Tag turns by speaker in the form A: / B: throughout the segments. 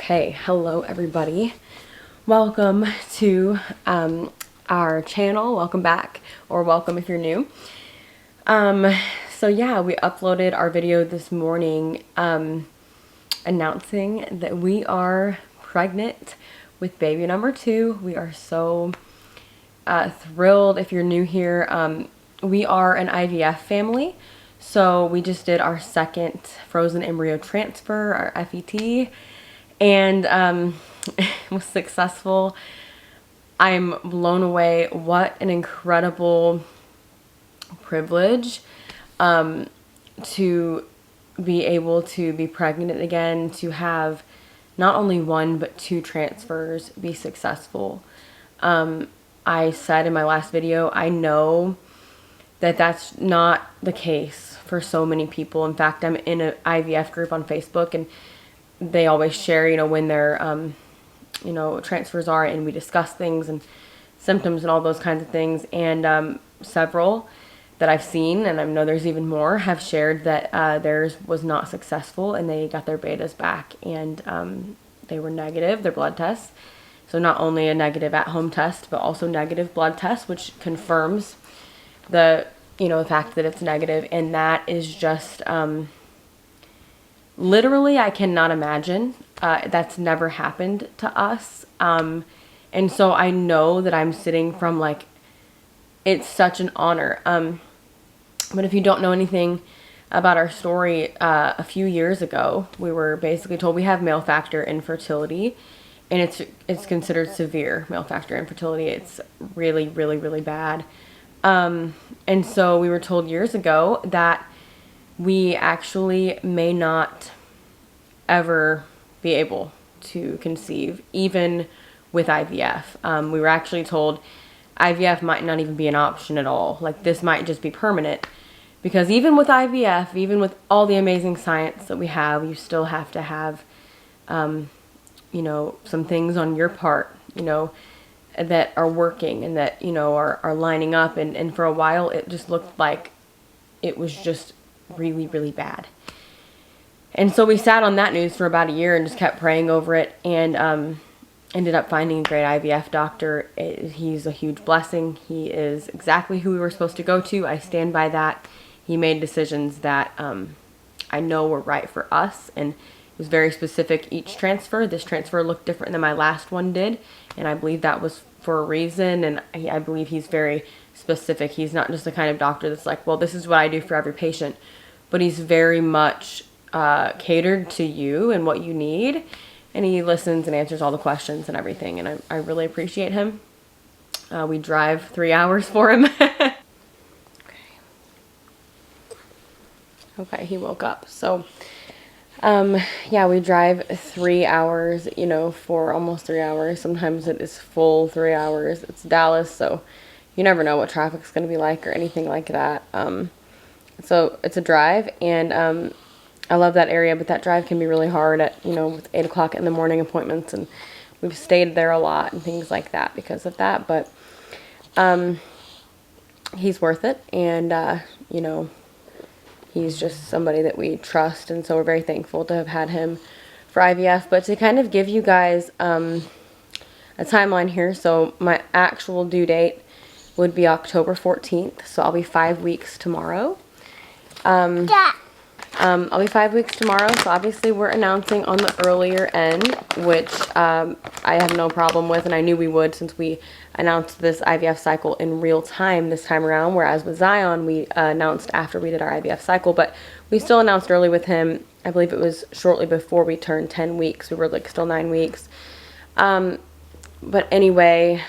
A: Okay, hello everybody. Welcome to our channel. Welcome back, or welcome if you're new. So yeah, we uploaded our video this morning announcing that we are pregnant with baby number 2. We are so thrilled. If you're new here, we are an IVF family. So we just did our second frozen embryo transfer, our FET, and it was successful. I'm blown away. What an incredible privilege to be able to be pregnant again, to have not only one but 2 transfers be successful. I said in my last video, I know that that's not the case for so many people. In fact, I'm in an IVF group on Facebook, and they always share, when their, transfers are, and we discuss things and symptoms and all those kinds of things. And several that I've seen, and I know there's even more, have shared that theirs was not successful, and they got their betas back, and they were negative, their blood tests. So not only a negative at-home test, but also negative blood test, which confirms the fact that it's negative. And that is just literally, I cannot imagine. That's never happened to us. And so I know that I'm sitting from, it's such an honor. But if you don't know anything about our story, a few years ago, we were basically told we have male factor infertility, and it's considered severe male factor infertility. It's really, really, really bad. And so we were told years ago that we actually may not ever be able to conceive, even with IVF. We were actually told IVF might not even be an option at all. This might just be permanent, because even with IVF, even with all the amazing science that we have, you still have to have, some things on your part, that are working and that, are lining up. And for a while, it just looked like it was just really, really bad. And so we sat on that news for about a year and just kept praying over it, and ended up finding a great IVF doctor. He's a huge blessing. He is exactly who we were supposed to go to. I stand by that. He made decisions that I know were right for us, and it was very specific each transfer. This transfer looked different than my last one did, and I believe that was for a reason, and I believe he's very specific. He's not just the kind of doctor that's like, well, this is what I do for every patient, but he's very much catered to you and what you need, and he listens and answers all the questions and everything, and I really appreciate him. We drive 3 hours for him. Okay, he woke up. So yeah, we drive 3 hours, for almost 3 hours. Sometimes it is full 3 hours. It's Dallas, so you never know what traffic's going to be like or anything like that. So it's a drive, and I love that area, but that drive can be really hard at, with 8 o'clock in the morning appointments, and we've stayed there a lot and things like that because of that. But he's worth it, and he's just somebody that we trust, and so we're very thankful to have had him for IVF. But to kind of give you guys a timeline here, so my actual due date would be October 14th, so I'll be 5 weeks tomorrow. I'll be 5 weeks tomorrow, so obviously we're announcing on the earlier end, which I have no problem with, and I knew we would since we announced this IVF cycle in real time this time around, whereas with Zion, we announced after we did our IVF cycle, but we still announced early with him. I believe it was shortly before we turned 10 weeks. We were still 9 weeks. But anyway,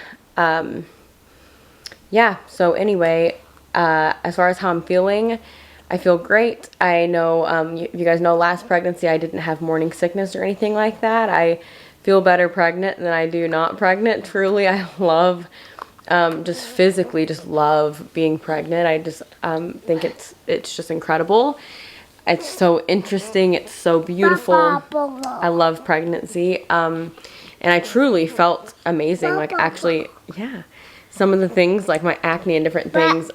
A: yeah, so anyway, as far as how I'm feeling, I feel great. I know, you guys know last pregnancy I didn't have morning sickness or anything like that. I feel better pregnant than I do not pregnant. Truly, I love, just physically just love being pregnant. I just think it's just incredible. It's so interesting. It's so beautiful. I love pregnancy. And I truly felt amazing. Actually, yeah, some of the things like my acne and different things,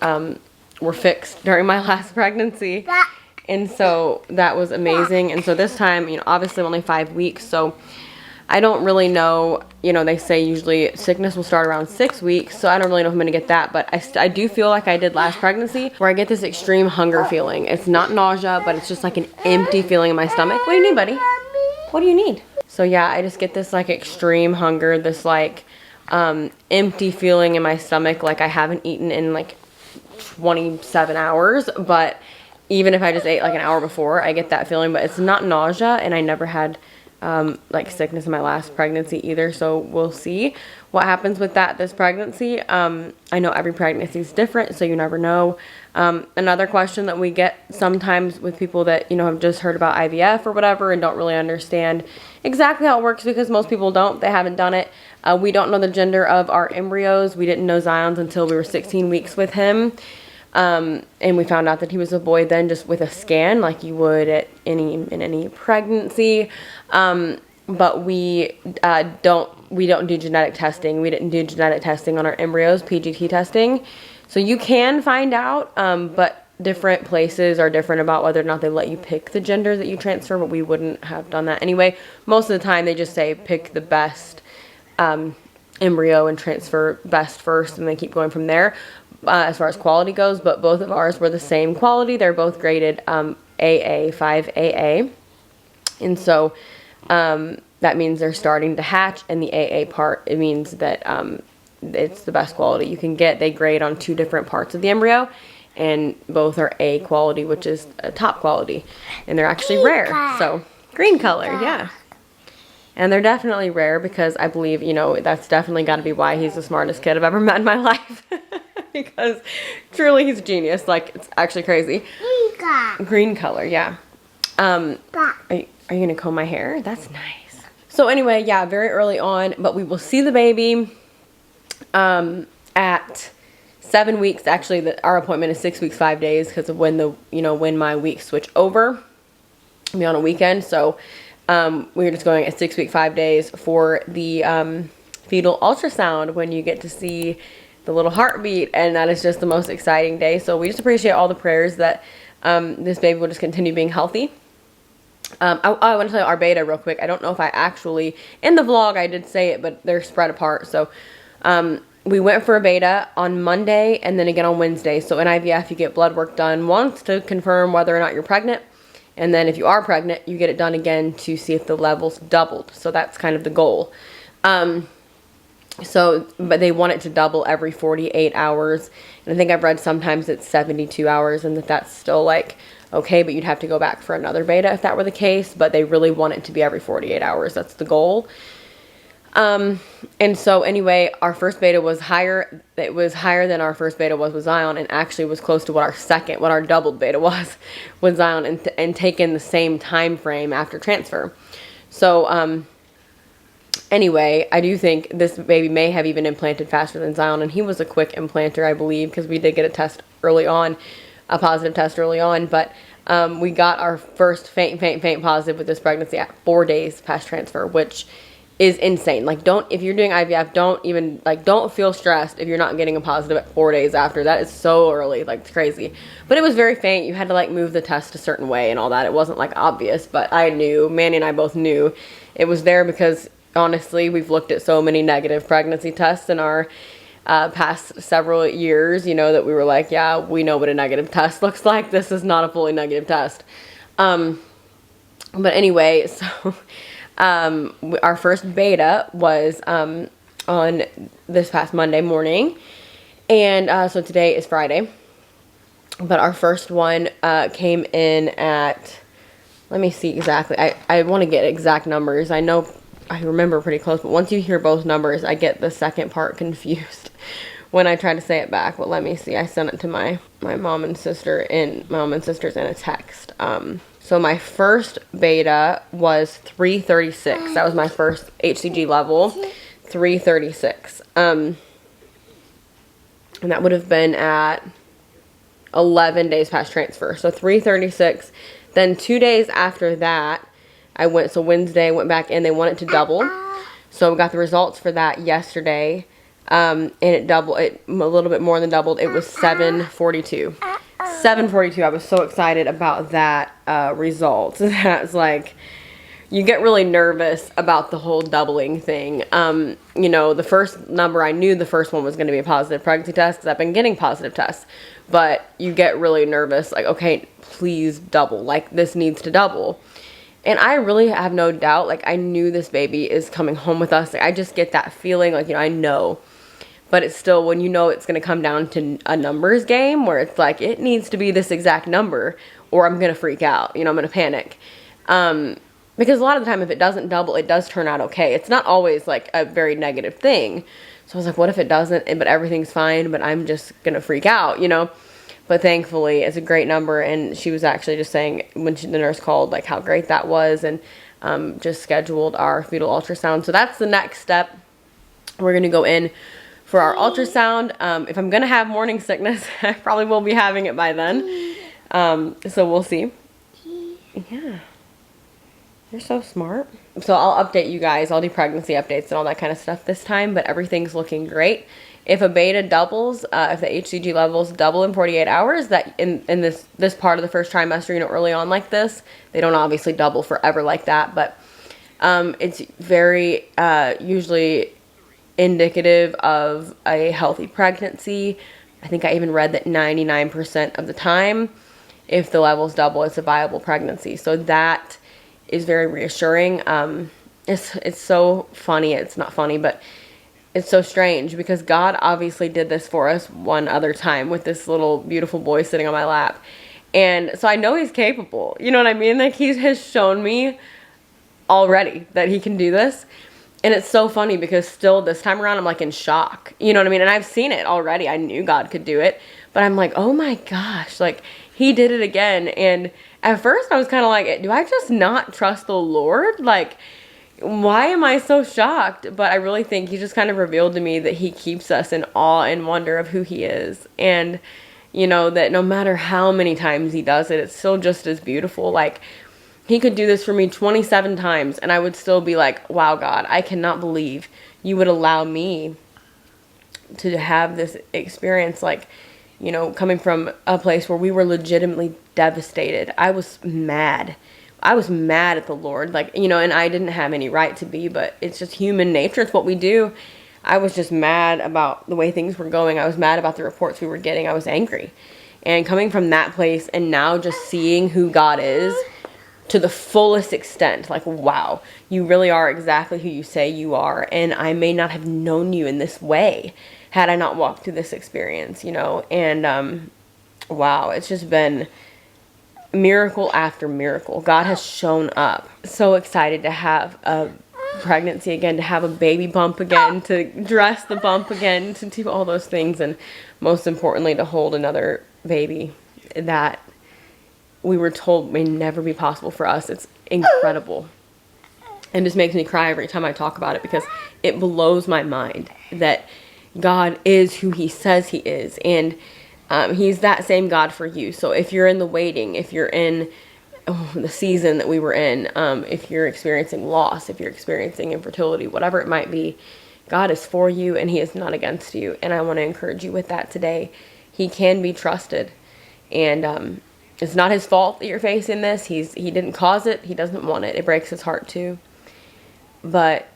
A: were fixed during my last pregnancy, and so that was amazing. And so this time, obviously I'm only 5 weeks, so I don't really know, you know, they say usually sickness will start around 6 weeks, so I don't really know if I'm going to get that, but I do feel like I did last pregnancy, where I get this extreme hunger feeling. It's not nausea, but it's just like an empty feeling in my stomach. What do you need, buddy? What do you need? So yeah, I just get this like extreme hunger, this like empty feeling in my stomach, like I haven't eaten in like 27 hours, but even if I just ate like an hour before, I get that feeling, but it's not nausea, and I never had like sickness in my last pregnancy either, so we'll see what happens with that this pregnancy. I know every pregnancy is different, so you never know. Another question that we get sometimes with people that, you know, have just heard about IVF or whatever and don't really understand exactly how it works, because most people don't, they haven't done it. We don't know the gender of our embryos. We didn't know Zion's until we were 16 weeks with him. And we found out that he was a boy then, just with a scan, like you would in any pregnancy. But we don't do genetic testing. We didn't do genetic testing on our embryos, PGT testing. So you can find out, but different places are different about whether or not they let you pick the gender that you transfer, but we wouldn't have done that anyway. Most of the time they just say pick the best embryo and transfer best first, and then keep going from there. As far as quality goes, but both of ours were the same quality. They're both graded AA, 5AA. And so that means they're starting to hatch, and the AA part, it means that it's the best quality you can get. They grade on 2 different parts of the embryo, and both are A quality, which is a top quality, and they're actually rare. So green color, yeah. And they're definitely rare because I believe, you know, that's definitely got to be why he's the smartest kid I've ever met in my life. Because truly he's a genius. Like, it's actually crazy. Green color, yeah. Are you going to comb my hair? That's nice. So anyway, yeah, very early on, but we will see the baby at 7 weeks. Actually, our appointment is 6 weeks, 5 days, because of when my weeks switch over. I'll be on a weekend, so we were just going at 6 weeks, 5 days for the fetal ultrasound, when you get to see the little heartbeat, and that is just the most exciting day. So we just appreciate all the prayers that this baby will just continue being healthy. I want to tell you our beta real quick. I don't know if I actually, in the vlog I did say it, but they're spread apart. So we went for a beta on Monday and then again on Wednesday. So in IVF you get blood work done once to confirm whether or not you're pregnant. And then if you are pregnant, you get it done again to see if the levels doubled. So that's kind of the goal. But they want it to double every 48 hours. And I think I've read sometimes it's 72 hours and that's still like, okay, but you'd have to go back for another beta if that were the case. But they really want it to be every 48 hours. That's the goal. And so anyway, our first beta was higher. It was higher than our first beta was with Zion, and actually was close to what our doubled beta was with Zion, and taken the same time frame after transfer. So, anyway, I do think this baby may have even implanted faster than Zion, and he was a quick implanter, I believe, because we did get a test early on, a positive test early on, but we got our first faint positive with this pregnancy at 4 days past transfer, which is insane. Like, if you're doing IVF, don't feel stressed if you're not getting a positive at 4 days after. That is so early, like, it's crazy. But it was very faint. You had to, like, move the test a certain way and all that. It wasn't, like, obvious, but I knew, Manny and I both knew it was there because, honestly, we've looked at so many negative pregnancy tests in our past several years, you know, that we were like, yeah, we know what a negative test looks like. This is not a fully negative test. But anyway, so our first beta was on this past Monday morning, and so today is Friday, but our first one came in at, let me see exactly, I want to get exact numbers. I know I remember pretty close, but once you hear both numbers, I get the second part confused when I try to say it back. But let me see, I sent it to my mom and sister's in a text. So my first beta was 336. That was my first HCG level, 336. And that would have been at 11 days past transfer. So 336. Then 2 days after that, so Wednesday, went back in. They want it to double. So we got the results for that yesterday. And it doubled, a little bit more than doubled. It was 742. 742. I was so excited about that result. That's like, you get really nervous about the whole doubling thing. You know, the first number, I knew the first one was going to be a positive pregnancy test because I've been getting positive tests. But you get really nervous, like, okay, please double. Like, this needs to double. And I really have no doubt, like, I knew this baby is coming home with us. Like, I just get that feeling, like, you know, I know. But it's still, when you know it's going to come down to a numbers game where it's like, it needs to be this exact number or I'm going to freak out. You know, I'm going to panic. Because a lot of the time, if it doesn't double, it does turn out okay. It's not always, like, a very negative thing. So I was like, what if it doesn't, but everything's fine, but I'm just going to freak out, you know? But thankfully, it's a great number, and she was actually just saying, when the nurse called, like, how great that was, and just scheduled our fetal ultrasound. So that's the next step. We're going to go in for our ultrasound. If I'm going to have morning sickness, I probably will be having it by then. So we'll see. Yeah. You're so smart. So I'll update you guys. I'll do pregnancy updates and all that kind of stuff this time, but everything's looking great. If a beta doubles, if the HCG levels double in 48 hours, that in this part of the first trimester, you know, early on like this, they don't obviously double forever like that, but it's very usually indicative of a healthy pregnancy. I think I even read that 99% of the time, if the levels double, it's a viable pregnancy. So that is very reassuring. It's so funny. It's not funny, but it's so strange because God obviously did this for us one other time with this little beautiful boy sitting on my lap. And so I know he's capable. You know what I mean? Like, he has shown me already that he can do this. And it's so funny because still this time around, I'm like in shock. You know what I mean? And I've seen it already. I knew God could do it. But I'm like, oh my gosh, like, he did it again. And at first I was kind of like, do I just not trust the Lord? Like, why am I so shocked? But I really think he just kind of revealed to me that he keeps us in awe and wonder of who he is. And, you know, that no matter how many times he does it, it's still just as beautiful. Like, he could do this for me 27 times and I would still be like, wow, God, I cannot believe you would allow me to have this experience. Like, you know, coming from a place where we were legitimately devastated. I was mad. I was mad at the Lord. Like, you know, and I didn't have any right to be, but it's just human nature. It's what we do. I was just mad about the way things were going. I was mad about the reports we were getting. I was angry. And coming from that place and now just seeing who God is to the fullest extent, like, wow, you really are exactly who you say you are. And I may not have known you in this way had I not walked through this experience, you know. And wow, it's just been miracle after miracle. God has shown up. So excited to have a pregnancy again, to have a baby bump again, to dress the bump again, to do all those things, and most importantly, to hold another baby that we were told may never be possible for us. It's incredible. And just makes me cry every time I talk about it because it blows my mind that God is who he says he is. And he's that same God for you. So if you're in the waiting, if you're in the season that we were in, if you're experiencing loss, if you're experiencing infertility, whatever it might be, God is for you and he is not against you. And I want to encourage you with that today. He can be trusted. And it's not his fault that you're facing this. He didn't cause it. He doesn't want it. It breaks his heart too. But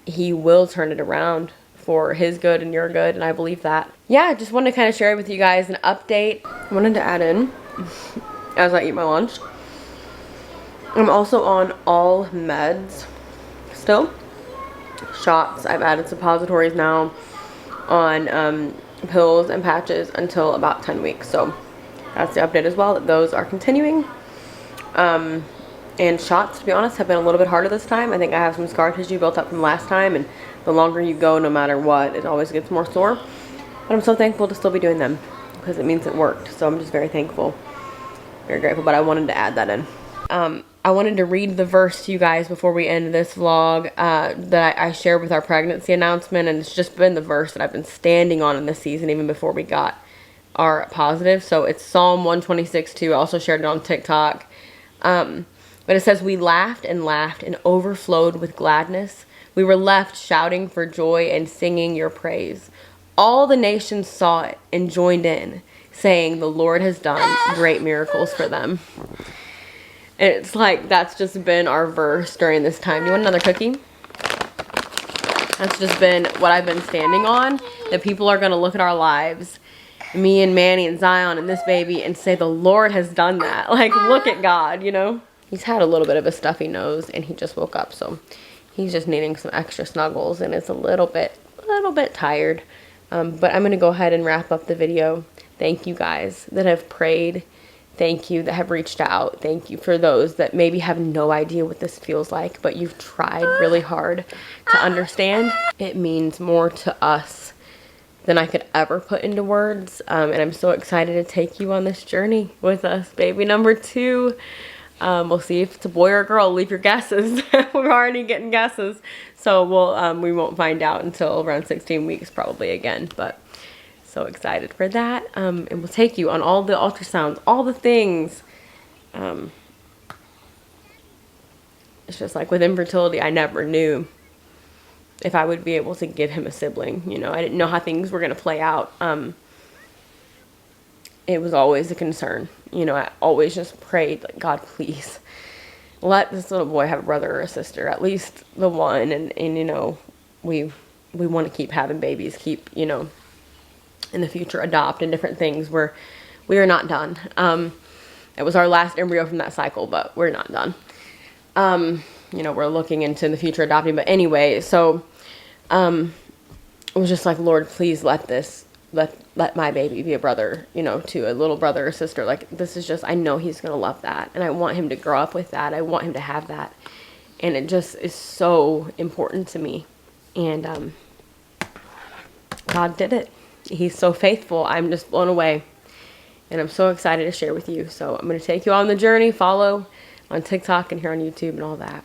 A: he will turn it around for his good and your good, and I believe that. Yeah, I just wanted to kind of share with you guys an update. I wanted to add in, as I eat my lunch, I'm also on all meds still. Shots. I've added suppositories now on pills and patches until about 10 weeks. So that's the update as well, that those are continuing. And shots, to be honest, have been a little bit harder this time. I think I have some scar tissue built up from last time, and the longer you go, no matter what, it always gets more sore. But I'm so thankful to still be doing them because it means it worked. So I'm just very thankful, very grateful. But I wanted to add that in. I wanted to read the verse to you guys before we end this vlog that I shared with our pregnancy announcement. And it's just been the verse that I've been standing on in this season, even before we got our positive. So it's Psalm 126:2. I also shared it on TikTok. But it says, we laughed and overflowed with gladness. We were left shouting for joy and singing your praise. All the nations saw it and joined in, saying, the Lord has done great miracles for them. It's like, that's just been our verse during this time. You want another cookie? That's just been what I've been standing on. That people are going to look at our lives, me and Manny and Zion and this baby, and say the Lord has done that. Like, look at God, you know? He's had a little bit of a stuffy nose, and he just woke up, so he's just needing some extra snuggles, and it's a little bit tired. But I'm going to go ahead and wrap up the video. Thank you guys that have prayed. Thank you that have reached out. Thank you for those that maybe have no idea what this feels like, but you've tried really hard to understand. It means more to us than I could ever put into words. And I'm so excited to take you on this journey with us. Baby number 2. We'll see if it's a boy or a girl. Leave your guesses. We're already getting guesses. So we won't find out until around 16 weeks probably again. But so excited for that. And we'll take you on all the ultrasounds, all the things. It's just like with infertility, I never knew if I would be able to give him a sibling. You know, I didn't know how things were going to play out. It was always a concern. You know, I always just prayed, like, God, please let this little boy have a brother or a sister, at least the one. And you know, we want to keep having babies, keep, you know, in the future adopt and different things. We are not done. It was our last embryo from that cycle, but we're not done. You know, we're looking into the future adopting, but anyway, so it was just like, Lord, please let my baby be a brother, you know, to a little brother or sister. Like, this is just, I know he's gonna love that, and I want him to grow up with that. I want him to have that, and it just is so important to me. And God did it. He's so faithful. I'm just blown away, and I'm so excited to share with you. So I'm going to take you on the journey. Follow on TikTok and here on YouTube and all that.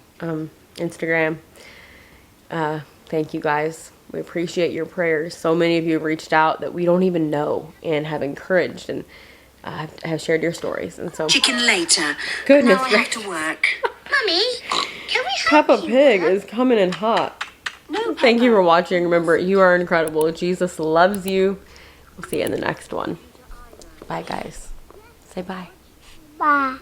A: Instagram. Thank you guys. We appreciate your prayers. So many of you have reached out that we don't even know and have encouraged and have shared your stories. And so,
B: chicken later.
A: Goodness
B: now I have to work. Mummy, can we have
A: Peppa Pig is coming in hot.
B: No,
A: Thank you for watching. Remember, you are incredible. Jesus loves you. We'll see you in the next one. Bye, guys. Say bye.
C: Bye.